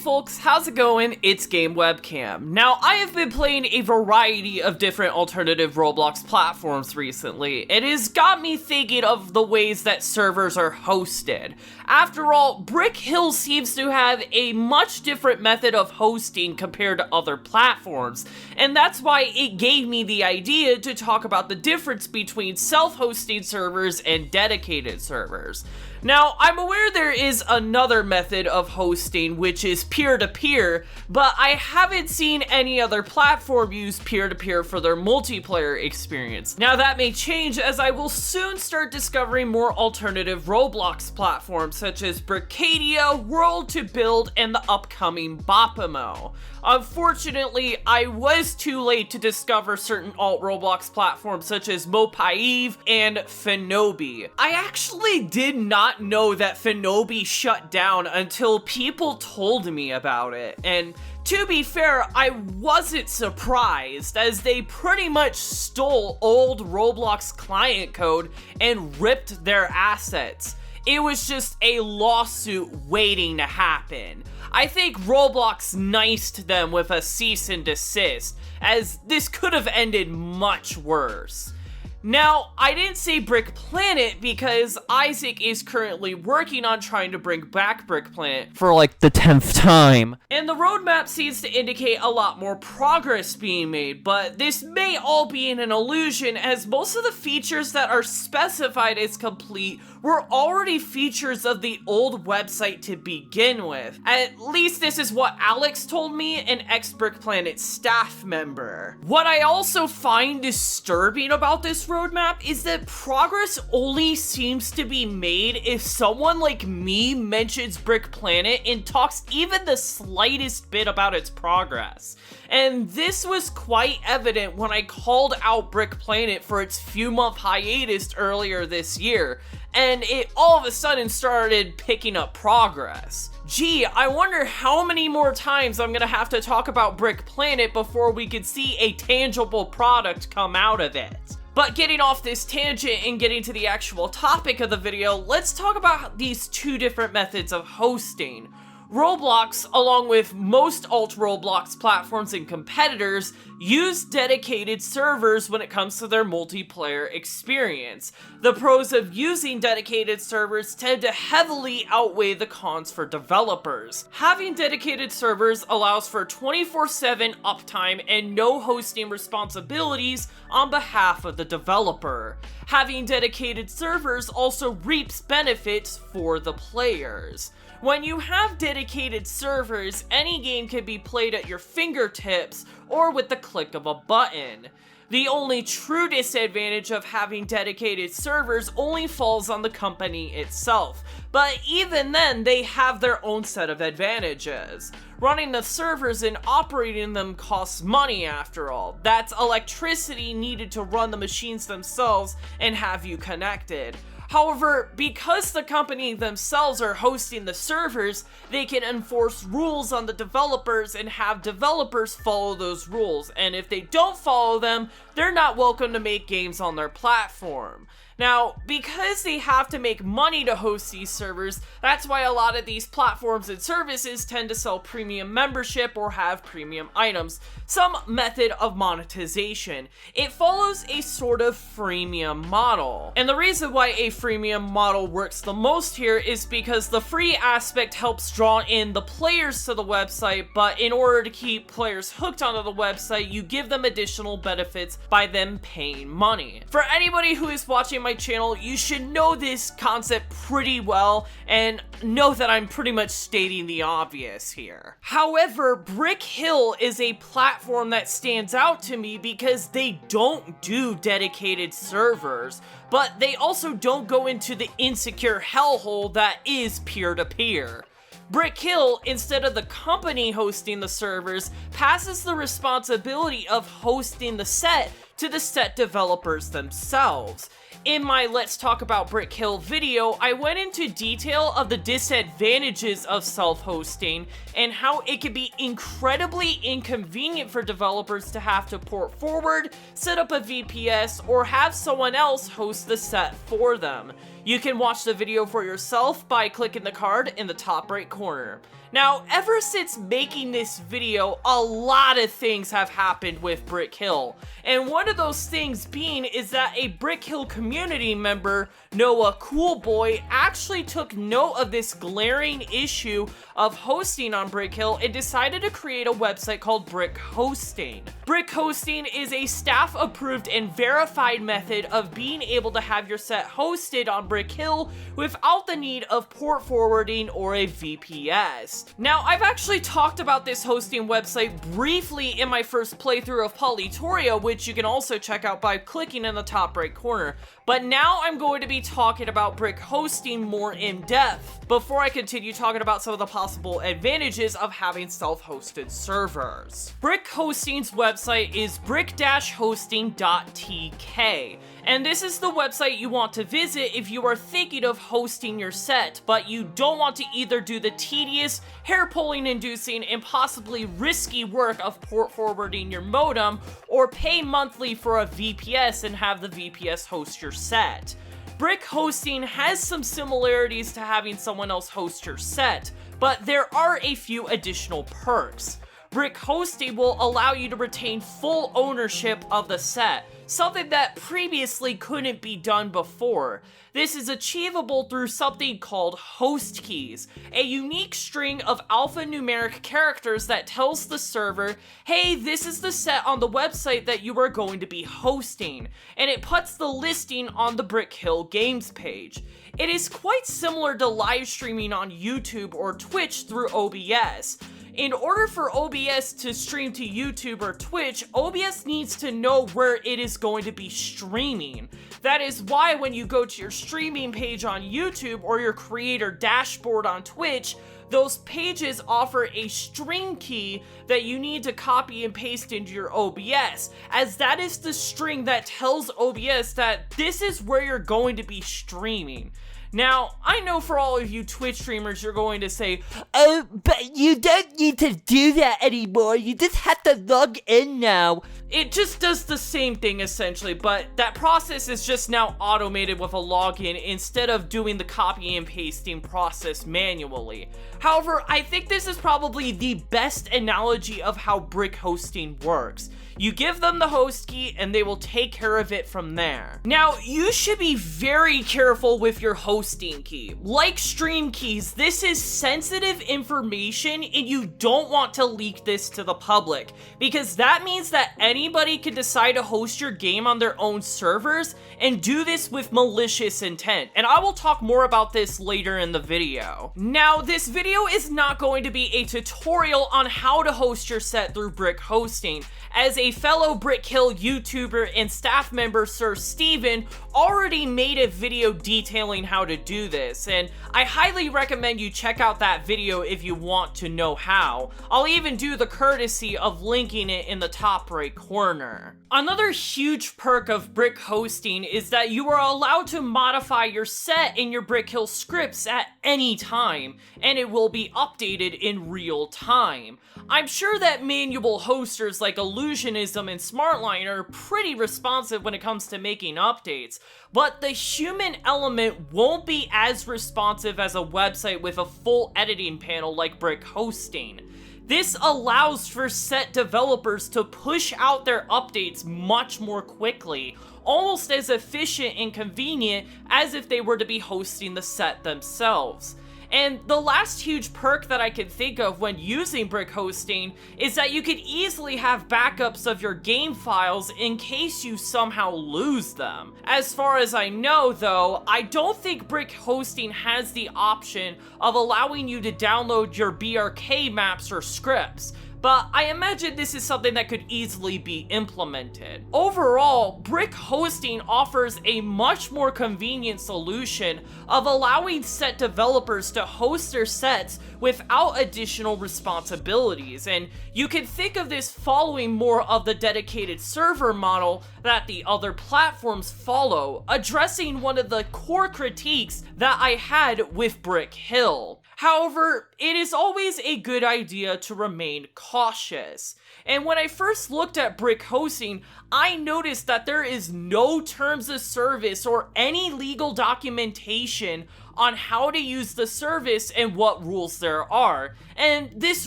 folks, how's it going? It's Game Webcam. Now, I have been playing a variety of different alternative Roblox platforms recently. It has got me thinking of the ways that servers are hosted. After all, Brick Hill seems to have a much different method of hosting compared to other platforms, and that's why it gave me the idea to talk about the difference between self-hosting servers and dedicated servers. Now, I'm aware there is another method of hosting, which is peer-to-peer, but I haven't seen any other platform use peer-to-peer for their multiplayer experience. Now, that may change as I will soon start discovering more alternative Roblox platforms, such as Brickadia, World to Build, and the upcoming Bopimo. Unfortunately, I was too late to discover certain alt-Roblox platforms such as Mopaive and Finobi. I actually did not know that Finobi shut down until people told me about it, and to be fair, I wasn't surprised, as they pretty much stole old Roblox client code and ripped their assets. It was just a lawsuit waiting to happen. I think Roblox niced them with a cease and desist, as this could have ended much worse. Now, I didn't say Brick Planet because Isaac is currently working on trying to bring back Brick Planet for like the 10th time. And the roadmap seems to indicate a lot more progress being made, but this may all be an illusion, as most of the features that are specified as complete were already features of the old website to begin with. At least this is what Alex told me, an ex-Brick Planet staff member. What I also find disturbing about this roadmap is that progress only seems to be made if someone like me mentions Brick Planet and talks even the slightest bit about its progress. And this was quite evident when I called out Brick Planet for its few-month hiatus earlier this year, and it all of a sudden started picking up progress. Gee, I wonder how many more times I'm gonna have to talk about Brick Planet before we could see a tangible product come out of it. But getting off this tangent and getting to the actual topic of the video, let's talk about these two different methods of hosting. Roblox, along with most alt-Roblox platforms and competitors, use dedicated servers when it comes to their multiplayer experience. The pros of using dedicated servers tend to heavily outweigh the cons for developers. Having dedicated servers allows for 24/7 uptime and no hosting responsibilities on behalf of the developer. Having dedicated servers also reaps benefits for the players. When you have dedicated servers, any game can be played at your fingertips or with the click of a button. The only true disadvantage of having dedicated servers only falls on the company itself, but even then they have their own set of advantages. Running the servers and operating them costs money after all. That's electricity needed to run the machines themselves and have you connected. However, because the company themselves are hosting the servers, they can enforce rules on the developers and have developers follow those rules, and if they don't follow them, they're not welcome to make games on their platform. Now, because they have to make money to host these servers, that's why a lot of these platforms and services tend to sell premium membership or have premium items, some method of monetization. It follows a sort of freemium model. And the reason why a freemium model works the most here is because the free aspect helps draw in the players to the website, but in order to keep players hooked onto the website, you give them additional benefits by them paying money. For anybody who is watching my channel, you should know this concept pretty well and know that I'm pretty much stating the obvious here. However, Brick Hill is a platform that stands out to me because they don't do dedicated servers, but they also don't go into the insecure hellhole that is peer-to-peer. Brick Hill, instead of the company hosting the servers, passes the responsibility of hosting the set to the set developers themselves. In my Let's Talk About Brick Hill video, I went into detail of the disadvantages of self-hosting and how it can be incredibly inconvenient for developers to have to port forward, set up a VPS, or have someone else host the set for them. You can watch the video for yourself by clicking the card in the top right corner. Now, ever since making this video, a lot of things have happened with Brick Hill, and one of those things being is that a Brick Hill community member, Noah Coolboy, actually took note of this glaring issue of hosting on Brick Hill and decided to create a website called Brick Hosting. Brick Hosting is a staff-approved and verified method of being able to have your set hosted on Brick Hill without the need of port forwarding or a VPS. Now, I've actually talked about this hosting website briefly in my first playthrough of Polytoria, which you can also check out by clicking in the top right corner. But now I'm going to be talking about Brick Hosting more in depth before I continue talking about some of the possible advantages of having self-hosted servers. Brick Hosting's website is brick-hosting.tk, and this is the website you want to visit if you are thinking of hosting your set, but you don't want to either do the tedious, hair-pulling inducing, and possibly risky work of port forwarding your modem, or pay monthly for a VPS and have the VPS host your set. Brick Hosting has some similarities to having someone else host your set, but there are a few additional perks. Brick Hosting will allow you to retain full ownership of the set, something that previously couldn't be done before. This is achievable through something called host keys, a unique string of alphanumeric characters that tells the server, hey, this is the set on the website that you are going to be hosting, and it puts the listing on the Brick Hill Games page. It is quite similar to live streaming on YouTube or Twitch through OBS. In order for OBS to stream to YouTube or Twitch, OBS needs to know where it is going to be streaming. That is why when you go to your streaming page on YouTube or your creator dashboard on Twitch, those pages offer a string key that you need to copy and paste into your OBS, as that is the string that tells OBS that this is where you're going to be streaming. Now, I know for all of you Twitch streamers, you're going to say, oh, but you don't need to do that anymore, you just have to log in now. It just does the same thing essentially, but that process is just now automated with a login instead of doing the copy and pasting process manually. However, I think this is probably the best analogy of how Brick Hosting works. You give them the host key and they will take care of it from there. Now, you should be very careful with your hosting key. Like stream keys, this is sensitive information and you don't want to leak this to the public, because that means that anybody can decide to host your game on their own servers and do this with malicious intent, and I will talk more about this later in the video. Now, this video is not going to be a tutorial on how to host your set through Brick Hosting, as a fellow Brick Hill YouTuber and staff member, Sir Steven, already made a video detailing how to do this, and I highly recommend you check out that video if you want to know how. I'll even do the courtesy of linking it in the top right corner. Another huge perk of Brick Hosting is that you are allowed to modify your set in your Brick Hill scripts at any time, and it will be updated in real time. I'm sure that manual hosters like Illusionism and Smartline are pretty responsive when it comes to making updates, but the human element won't be as responsive as a website with a full editing panel like Brick Hosting. This allows for set developers to push out their updates much more quickly, almost as efficient and convenient as if they were to be hosting the set themselves. And the last huge perk that I can think of when using Brick Hosting is that you could easily have backups of your game files in case you somehow lose them. As far as I know though, I don't think Brick Hosting has the option of allowing you to download your BRK maps or scripts, but I imagine this is something that could easily be implemented. Overall, Brick Hosting offers a much more convenient solution of allowing set developers to host their sets without additional responsibilities, and you can think of this following more of the dedicated server model that the other platforms follow, addressing one of the core critiques that I had with Brick Hill. However, it is always a good idea to remain cautious. And when I first looked at Brick Hosting, I noticed that there is no terms of service or any legal documentation on how to use the service and what rules there are. And this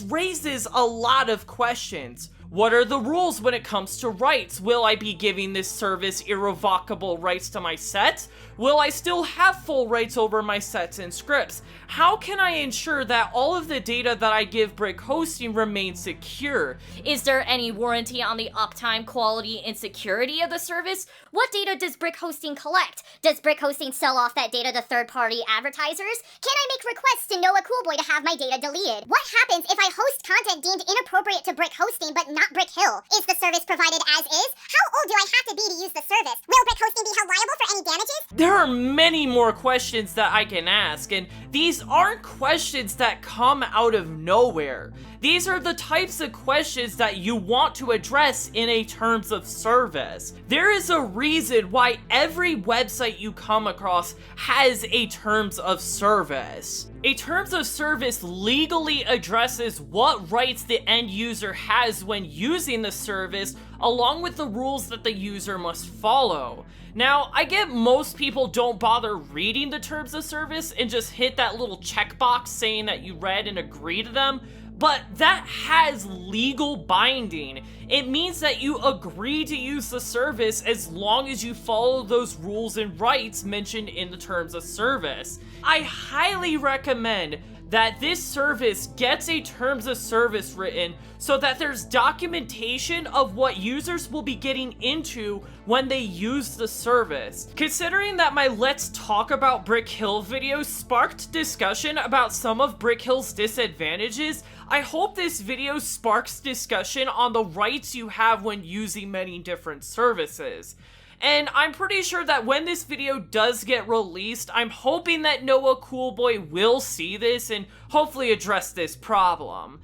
raises a lot of questions. What are the rules when it comes to rights? Will I be giving this service irrevocable rights to my sets? Will I still have full rights over my sets and scripts? How can I ensure that all of the data that I give Brick Hosting remains secure? Is there any warranty on the uptime, quality, and security of the service? What data does Brick Hosting collect? Does Brick Hosting sell off that data to third-party advertisers? Can I make requests to Noah Coolboy to have my data deleted? What happens if I host content deemed inappropriate to Brick Hosting but not Brick Hill? Is the service provided as is? How old do I have to be to use the service? Will Brick Hosting be held liable for any damages? There are many more questions that I can ask, and these aren't questions that come out of nowhere. These are the types of questions that you want to address in a terms of service. There is a reason why every website you come across has a terms of service. A terms of service legally addresses what rights the end user has when using the service, along with the rules that the user must follow. Now, I get most people don't bother reading the terms of service and just hit that little checkbox saying that you read and agree to them, but that has legal binding. It means that you agree to use the service as long as you follow those rules and rights mentioned in the terms of service. I highly recommend that this service gets a terms of service written so that there's documentation of what users will be getting into when they use the service. Considering that my Let's Talk About Brick Hill video sparked discussion about some of Brick Hill's disadvantages, I hope this video sparks discussion on the rights you have when using many different services. And I'm pretty sure that when this video does get released, I'm hoping that Noah Coolboy will see this and hopefully address this problem.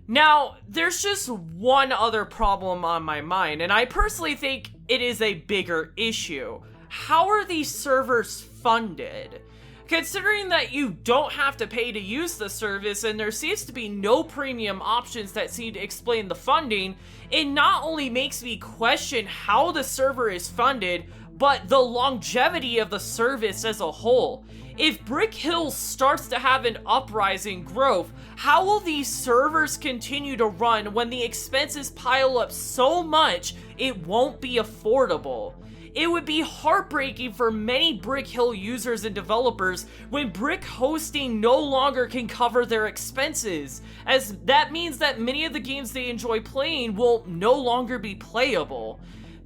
Now, there's just one other problem on my mind, and I personally think it is a bigger issue. How are these servers funded? Considering that you don't have to pay to use the service and there seems to be no premium options that seem to explain the funding, it not only makes me question how the server is funded, but the longevity of the service as a whole. If Brick Hill starts to have an uprising growth, how will these servers continue to run when the expenses pile up so much it won't be affordable? It would be heartbreaking for many Brick Hill users and developers when Brick Hosting no longer can cover their expenses, as that means that many of the games they enjoy playing will no longer be playable.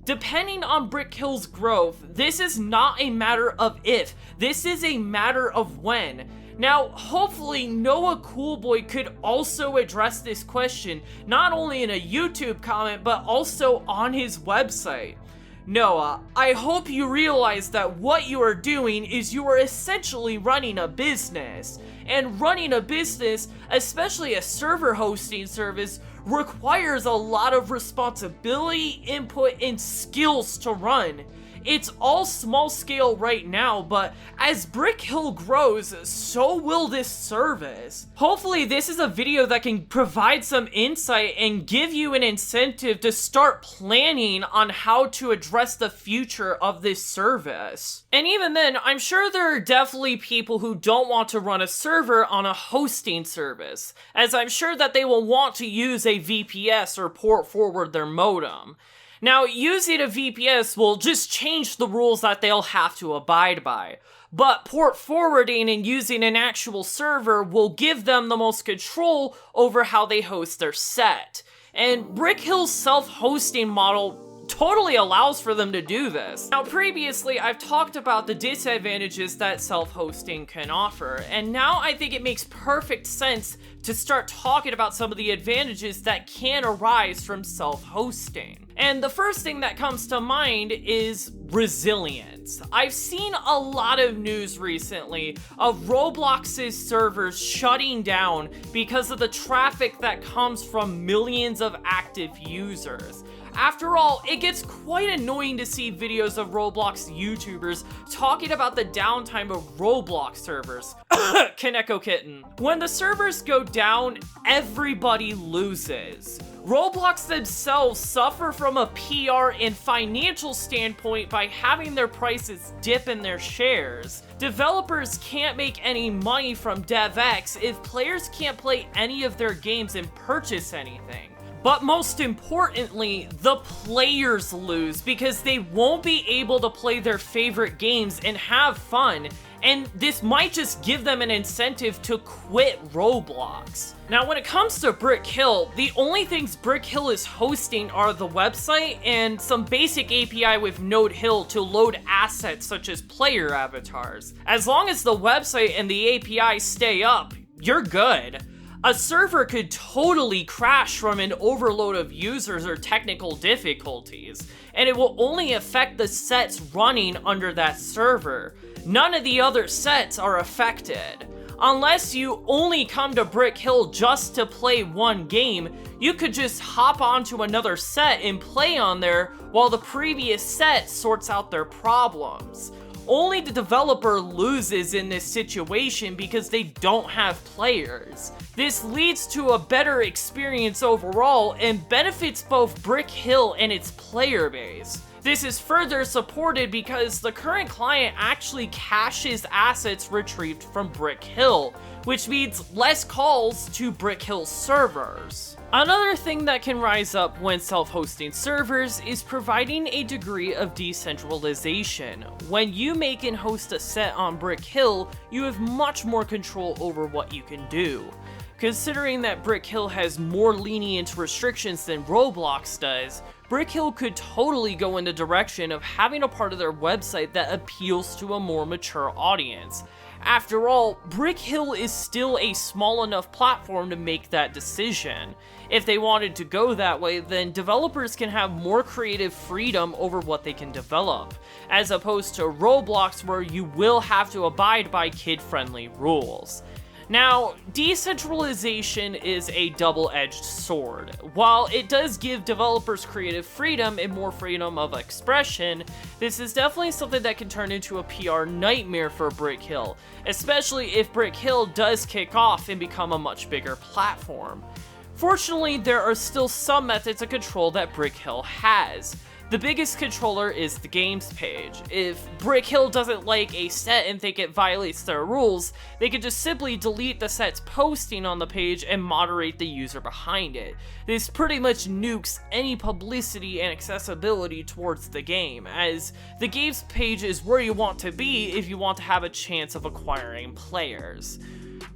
Depending on Brick Hill's growth, this is not a matter of if, this is a matter of when. Now, hopefully Noah Coolboy could also address this question, not only in a YouTube comment, but also on his website. Noah, I hope you realize that what you are doing is you are essentially running a business. And running a business, especially a server hosting service, requires a lot of responsibility, input, and skills to run. It's all small scale right now, but as Brick Hill grows, so will this service. Hopefully this is a video that can provide some insight and give you an incentive to start planning on how to address the future of this service. And even then, I'm sure there are definitely people who don't want to run a server on a hosting service, as I'm sure that they will want to use a VPS or port forward their modem. Now, using a VPS will just change the rules that they'll have to abide by, but port forwarding and using an actual server will give them the most control over how they host their set. And Brick Hill's self-hosting model totally allows for them to do this. Now, previously, I've talked about the disadvantages that self-hosting can offer, and now I think it makes perfect sense to start talking about some of the advantages that can arise from self-hosting. And the first thing that comes to mind is resilience. I've seen a lot of news recently of Roblox's servers shutting down because of the traffic that comes from millions of active users. After all, it gets quite annoying to see videos of Roblox YouTubers talking about the downtime of Roblox servers. Kaneko Kitten. When the servers go down, everybody loses. Roblox themselves suffer from a PR and financial standpoint by having their prices dip in their shares. Developers can't make any money from DevX if players can't play any of their games and purchase anything. But most importantly, the players lose because they won't be able to play their favorite games and have fun, and this might just give them an incentive to quit Roblox. Now, when it comes to Brick Hill, the only things Brick Hill is hosting are the website and some basic API with Node Hill to load assets such as player avatars. As long as the website and the API stay up, you're good. A server could totally crash from an overload of users or technical difficulties, and it will only affect the sets running under that server. None of the other sets are affected. Unless you only come to Brick Hill just to play one game, you could just hop onto another set and play on there while the previous set sorts out their problems. Only the developer loses in this situation because they don't have players. This leads to a better experience overall and benefits both Brick Hill and its player base. This is further supported because the current client actually caches assets retrieved from Brick Hill, which means less calls to Brick Hill servers. Another thing that can rise up when self-hosting servers is providing a degree of decentralization. When you make and host a set on Brick Hill, you have much more control over what you can do. Considering that Brick Hill has more lenient restrictions than Roblox does, Brick Hill could totally go in the direction of having a part of their website that appeals to a more mature audience. After all, Brick Hill is still a small enough platform to make that decision. If they wanted to go that way, then developers can have more creative freedom over what they can develop, as opposed to Roblox where you will have to abide by kid-friendly rules. Now, decentralization is a double-edged sword. While it does give developers creative freedom and more freedom of expression, this is definitely something that can turn into a PR nightmare for Brick Hill, especially if Brick Hill does kick off and become a much bigger platform. Fortunately, there are still some methods of control that Brick Hill has. The biggest controller is the games page. If Brick Hill doesn't like a set and think it violates their rules, they can just simply delete the set's posting on the page and moderate the user behind it. This pretty much nukes any publicity and accessibility towards the game, as the games page is where you want to be if you want to have a chance of acquiring players.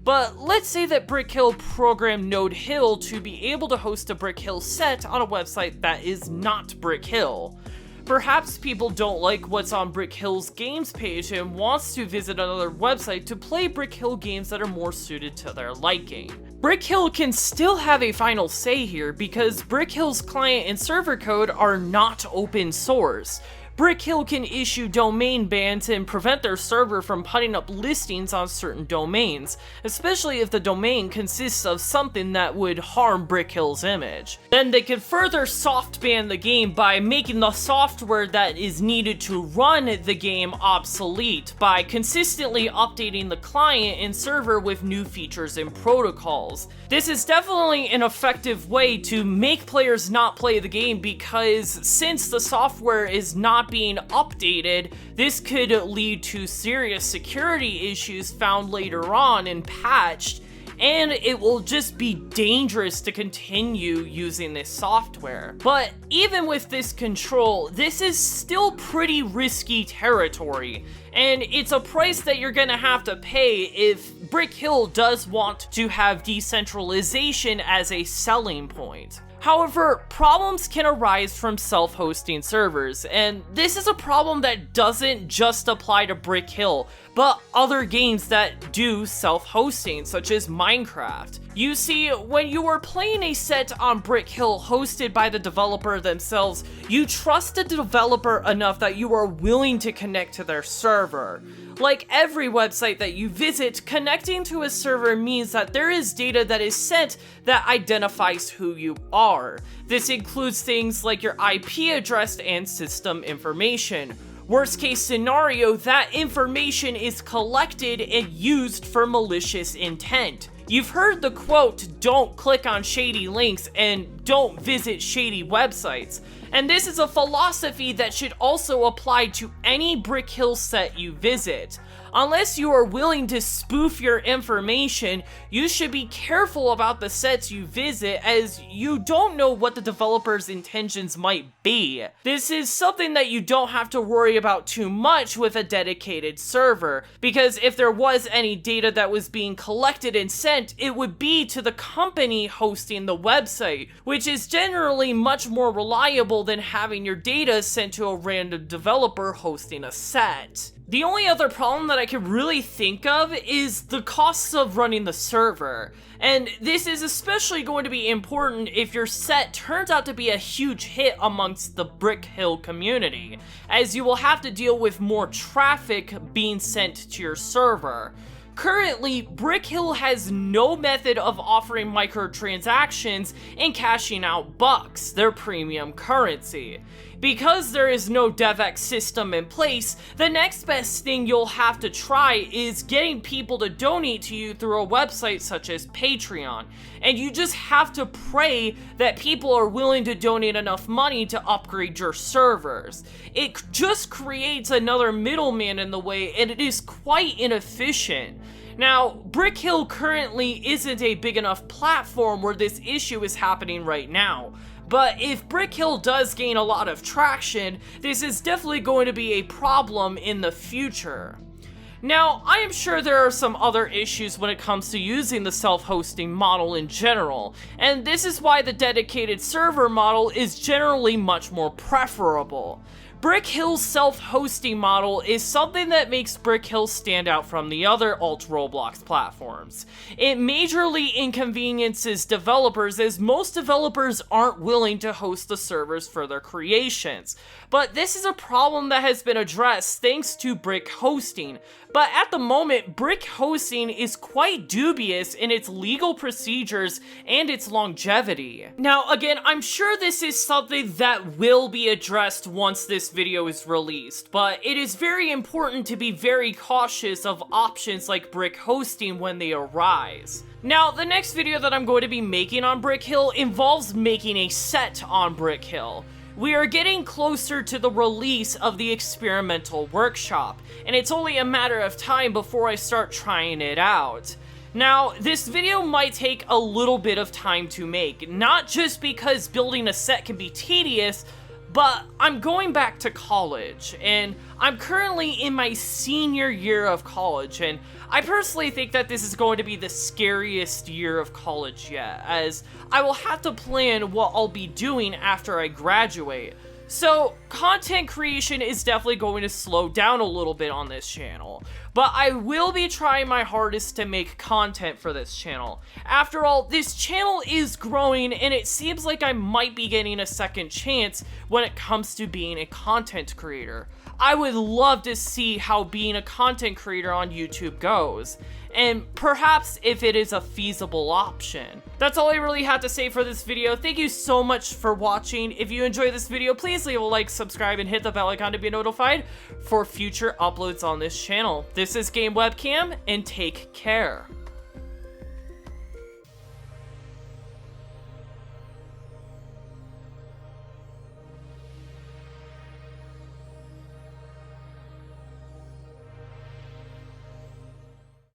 But let's say that Brick Hill programmed Node Hill to be able to host a Brick Hill set on a website that is not Brick Hill. Perhaps people don't like what's on Brick Hill's games page and wants to visit another website to play Brick Hill games that are more suited to their liking. Brick Hill can still have a final say here because Brick Hill's client and server code are not open source. Brick Hill can issue domain bans and prevent their server from putting up listings on certain domains, especially if the domain consists of something that would harm Brick Hill's image. Then they could further soft ban the game by making the software that is needed to run the game obsolete by consistently updating the client and server with new features and protocols. This is definitely an effective way to make players not play the game because since the software is not being updated, this could lead to serious security issues found later on and patched, and it will just be dangerous to continue using this software. But even with this control, this is still pretty risky territory, and it's a price that you're gonna have to pay if Brick Hill does want to have decentralization as a selling point. However, problems can arise from self-hosting servers, and this is a problem that doesn't just apply to Brick Hill, but other games that do self-hosting, such as Minecraft. You see, when you are playing a set on Brick Hill hosted by the developer themselves, you trust the developer enough that you are willing to connect to their server. Like every website that you visit, connecting to a server means that there is data that is sent that identifies who you are. This includes things like your IP address and system information. Worst case scenario, that information is collected and used for malicious intent. You've heard the quote, "Don't click on shady links" and "Don't visit shady websites." And this is a philosophy that should also apply to any Brick Hill set you visit. Unless you are willing to spoof your information, you should be careful about the sets you visit, as you don't know what the developer's intentions might be. This is something that you don't have to worry about too much with a dedicated server, because if there was any data that was being collected and sent, it would be to the company hosting the website, which is generally much more reliable than having your data sent to a random developer hosting a set. The only other problem that I can really think of is the costs of running the server, and this is especially going to be important if your set turns out to be a huge hit amongst the Brick Hill community, as you will have to deal with more traffic being sent to your server. Currently, Brick Hill has no method of offering microtransactions and cashing out bucks, their premium currency. Because there is no DevX system in place, the next best thing you'll have to try is getting people to donate to you through a website such as Patreon. And you just have to pray that people are willing to donate enough money to upgrade your servers. It just creates another middleman in the way, and it is quite inefficient. Now, Brick Hill currently isn't a big enough platform where this issue is happening right now. But if Brick Hill does gain a lot of traction, this is definitely going to be a problem in the future. Now, I am sure there are some other issues when it comes to using the self-hosting model in general, and this is why the dedicated server model is generally much more preferable. Brick Hill's self-hosting model is something that makes Brick Hill stand out from the other alt-Roblox platforms. It majorly inconveniences developers, as most developers aren't willing to host the servers for their creations. But this is a problem that has been addressed thanks to Brick Hosting. But at the moment, Brick Hosting is quite dubious in its legal procedures and its longevity. Now, again, I'm sure this is something that will be addressed once this video is released, but it is very important to be very cautious of options like Brick Hosting when they arise. Now, the next video that I'm going to be making on Brick Hill involves making a set on Brick Hill. We are getting closer to the release of the experimental workshop, and it's only a matter of time before I start trying it out. Now, this video might take a little bit of time to make, not just because building a set can be tedious, but I'm going back to college, and I'm currently in my senior year of college, and I personally think that this is going to be the scariest year of college yet, as I will have to plan what I'll be doing after I graduate. So, content creation is definitely going to slow down a little bit on this channel, but I will be trying my hardest to make content for this channel. After all, this channel is growing, and it seems like I might be getting a second chance when it comes to being a content creator. I would love to see how being a content creator on YouTube goes, and perhaps if it is a feasible option. That's all I really have to say for this video. Thank you so much for watching. If you enjoyed this video, please leave a like, subscribe, and hit the bell icon to be notified for future uploads on this channel. This is Game Webcam, and take care.